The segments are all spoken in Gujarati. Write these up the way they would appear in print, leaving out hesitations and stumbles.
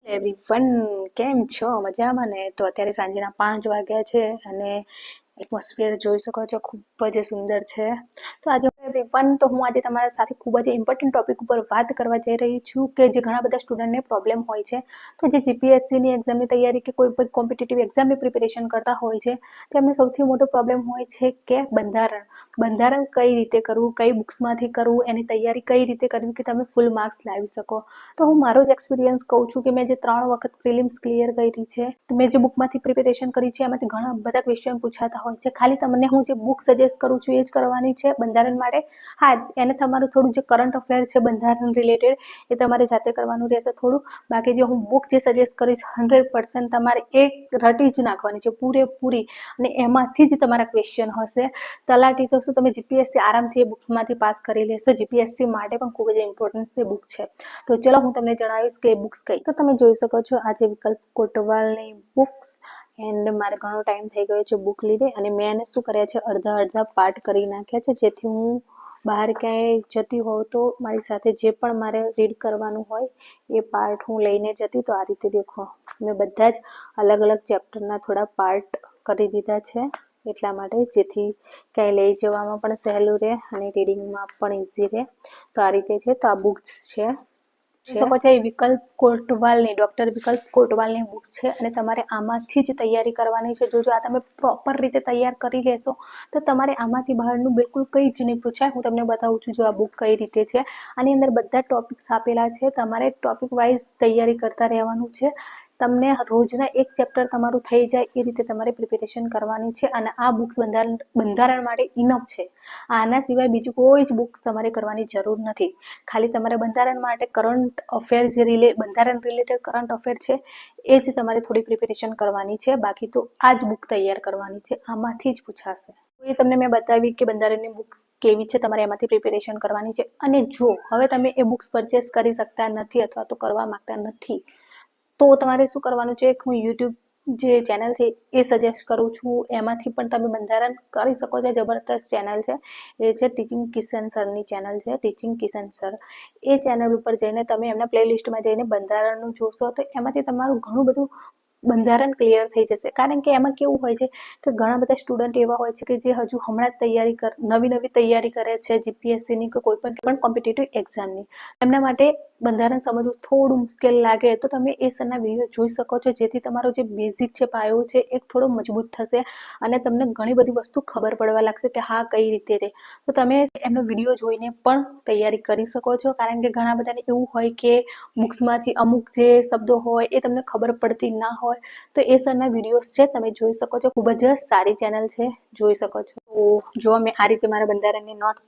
એવરીવન, કેમ છો? મજામાં ને? તો અત્યારે સાંજના 5 વાગ્યા છે અને એટમોસ્ફિયર જોઈ શકો છો, ખૂબ જ સુંદર છે. તો આજે એવરીવન, તો હું આજે તમારા સાથે ખૂબ જ ઇમ્પોર્ટન્ટ ટોપિક ઉપર વાત કરવા જઈ રહી છું કે જે ઘણા બધા સ્ટુડન્ટને પ્રોબ્લેમ હોય છે. તો જે જીપીએસસીની એક્ઝામની તૈયારી કે કોઈ પણ કોમ્પિટિટિવ એક્ઝામની પ્રિપેરેશન કરતા હોય છે, તો એમને સૌથી મોટો પ્રોબ્લેમ હોય છે કે બંધારણ કઈ રીતે કરવું, કઈ બુક્સમાંથી કરવું, એની તૈયારી કઈ રીતે કરવી કે તમે ફૂલ માર્ક્સ લાવી શકો. તો હું મારો જ એક્સપિરિયન્સ કહું છું કે મેં જે 3 વખત પ્રિલિમ્સ ક્લિયર કરી છે, તો મેં જે બુકમાંથી પ્રિપેરેશન કરી છે એમાંથી ઘણા બધા ક્વેશ્ચન પૂછાતા હોય છે. ખાલી તમને હું જે બુક સજેસ્ટ કરું છું એ જ કરવાની છે બંધારણ માટે. હા, એને તમારું થોડું જે કરંટ અફેર છે બંધારણ રિલેટેડ, એ તમારે જાતે કરવાનું રહેશે થોડું. બાકી જે હું બુક જે સજેસ્ટ કરીશ 100% તમારે એ રટી જ નાખવાની છે પૂરેપૂરી, અને એમાંથી જ તમારા ક્વેશ્ચન હશે. તલાટી તો શું, તમે જીપીએસસી આરામથી એ બુકમાંથી પાસ કરી લેશો. જીપીએસસી માટે પણ ખૂબ જ ઇમ્પોર્ટન્ટ બુક છે. તો ચલો હું તમને જણાવીશ કે બુક્સ કઈ. તો તમે જોઈ શકો છો આ જે વિકલ્પ કોટવાલની બુક્સ, એન્ડ મારે ઘણો ટાઈમ થઈ ગયો છે બુક લીધે, અને મેં એને શું કર્યા છે, અડધા પાર્ટ કરી નાખ્યા છે, જેથી હું બહાર ક્યાંય જતી હોઉં તો મારી સાથે જે પણ મારે રીડ કરવાનું હોય એ પાર્ટ હું લઈને જતી. તો આ રીતે દેખો, મેં બધા જ અલગ અલગ ચેપ્ટરના થોડા પાર્ટ કરી દીધા છે, એટલા માટે જેથી ક્યાંય લઈ જવામાં પણ સહેલું રહે અને રીડિંગમાં પણ ઇઝી રહે. તો આ રીતે છે. તો આ બુક્સ છે શકો છો, એ વિકલ્પ કોટવાલની, ડોક્ટર વિકલ્પ કોટવાલની બુક છે, અને તમારે આમાંથી જ તૈયારી કરવાની છે. જો આ તમે પ્રોપર રીતે તૈયાર કરી લેશો તો તમારે આમાંથી બહારનું બિલકુલ કંઈ જ નહીં પૂછાય. હું તમને બતાવું છું જો આ બુક કઈ રીતે છે. આની અંદર બધા ટોપિક્સ આપેલા છે, તમારે ટોપિક વાઇઝ તૈયારી કરતા રહેવાનું છે. તમને રોજના એક ચેપ્ટર તમારું થઈ જાય એ રીતે તમારે પ્રિપેરેશન કરવાની છે. અને આ બુક્સ બંધારણ માટે ઇનફ છે. આના સિવાય બીજું કોઈ જ બુક્સ તમારે કરવાની જરૂર નથી. ખાલી તમારે બંધારણ માટે કરંટ અફેર જે બંધારણ રિલેટેડ કરંટ અફેર છે એ જ તમારે થોડી પ્રિપેરેશન કરવાની છે. બાકી તો આ જ બુક તૈયાર કરવાની છે, આમાંથી જ પૂછાશે. એ તમને મેં બતાવી કે બંધારણની બુક કેવી છે, તમારે એમાંથી પ્રિપેરેશન કરવાની છે. અને જો હવે તમે એ બુક્સ પરચેસ કરી શકતા નથી અથવા તો કરવા માંગતા નથી, તો તમારે શું કરવાનું છે, હું યુટ્યુબ જે ચેનલ છે એ સજેસ્ટ કરું છું, એમાંથી પણ તમે બંધારણ કરી શકો છો. જબરદસ્ત ચેનલ છે, એ છે ટીચિંગ કિશન સરની ચેનલ છે, ટીચિંગ કિશન સર. એ ચેનલ ઉપર જઈને તમે એમના પ્લેલિસ્ટમાં જઈને બંધારણનું જોશો તો એમાંથી તમારું ઘણું બધું બંધારણ ક્લિયર થઈ જશે. કારણ કે એમાં કેવું હોય છે કે ઘણા બધા સ્ટુડન્ટ એવા હોય છે કે જે હજુ હમણાં જ નવી તૈયારી કરે છે જીપીએસસીની કે કોઈ પણ કોમ્પિટિટિવ એક્ઝામની. એમના માટે બંધારણ સમજવું થોડું મુશ્કેલ લાગે તો તમે એ સરના વિડીયો જોઈ શકો છો, જેથી તમારો જે બેઝિક છે, પાયો છે, એ થોડો મજબૂત થશે અને તમને ઘણી બધી વસ્તુ ખબર પડવા લાગશે કે હા કઈ રીતે છે. તો તમે એમનો વિડીયો જોઈને પણ તૈયારી કરી શકો છો. કારણ કે ઘણા બધાને એવું હોય કે બુક્સમાંથી અમુક જે શબ્દો હોય એ તમને ખબર પડતી ના હોય, તો એ સરના વિડીયોઝ છે તમે જોઈ શકો છો. ખૂબ જ સારી ચેનલ છે, જોઈ શકો છો. તો જો મેં આ રીતે મારા બંધારણની નોટ્સ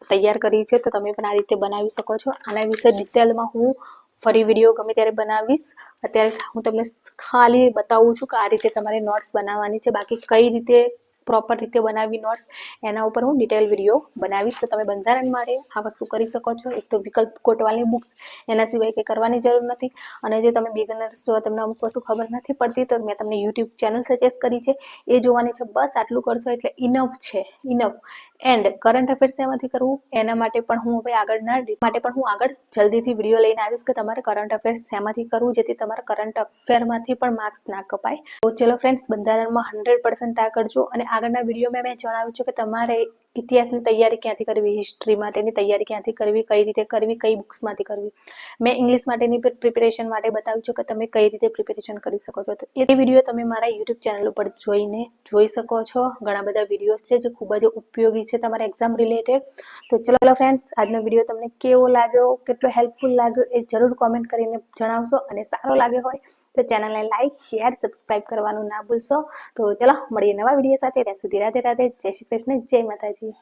તૈયાર કરી છે, તો તમે પણ આ રીતે બનાવી શકો છો. આના વિશે ડિટેલમાં હું ફરી વિડીયો ગમે ત્યારે બનાવીશ. અત્યારે હું તમને ખાલી બતાવું છું કે આ રીતે તમારે નોટ્સ બનાવવાની છે. બાકી કઈ રીતે પ્રોપર રીતે બનાવી નોટ્સ, એના ઉપર હું ડિટેલ વિડીયો બનાવીશ. તો તમે બંધારણ માટે આ વસ્તુ કરી શકો છો. એક તો વિકલ્પ કોટવાલની બુક્સ, એના સિવાય કંઈ કરવાની જરૂર નથી. અને જો તમે બિગનર્સ છો, તમને અમુક વસ્તુ ખબર નથી પડતી, તો મેં તમને યુટ્યુબ ચેનલ સજેસ્ટ કરી છે, એ જોવાની છે. બસ આટલું કરશો એટલે ઇનફ છે, ઇનફ. એન્ડ કરંટ અફેર્સ એમાંથી કરવું, એના માટે પણ હું હવે આગળ જલ્દીથી વિડીયો લઈને આવીશ કે તમારે કરંટ અફેર્સ શેમાંથી કરવું, જેથી તમારા કરંટ અફેરમાંથી પણ માર્ક્સ ના કપાય. તો ચલો ફ્રેન્ડ્સ, બંધારણમાં 100% આ કરજો. અને આગળના વિડીયોમાં મેં જણાવ્યું છે કે તમારે ઇતિહાસની તૈયારી ક્યાંથી કરવી, હિસ્ટ્રી માટેની તૈયારી ક્યાંથી કરવી, કઈ રીતે કરવી, કઈ બુક્સમાંથી કરવી. મેં ઇંગ્લિશ માટેની પ્રિપેરેશન માટે બતાવ્યું છે કે તમે કઈ રીતે પ્રિપેરેશન કરી શકો છો. તો એ વિડીયો તમે મારા યુટ્યુબ ચેનલ ઉપર જોઈને જોઈ શકો છો. ઘણા બધા વિડીયોઝ છે જે ખૂબ જ ઉપયોગી છે તમારા એક્ઝામ રિલેટેડ. તો ચલો ફ્રેન્ડ્સ, આજનો વિડીયો તમને કેવો લાગ્યો, કેટલો હેલ્પફુલ લાગ્યો એ જરૂર કોમેન્ટ કરીને જણાવશો. અને સારો લાગ્યો હોય તો ચેનલને લાઈક, શેર, સબસ્ક્રાઇબ કરવાનું ના ભૂલશો. તો ચલો મળીએ નવા વિડીયો સાથે. ત્યાં સુધી રાધે રાધે, જય શ્રી કૃષ્ણ, જય માતાજી.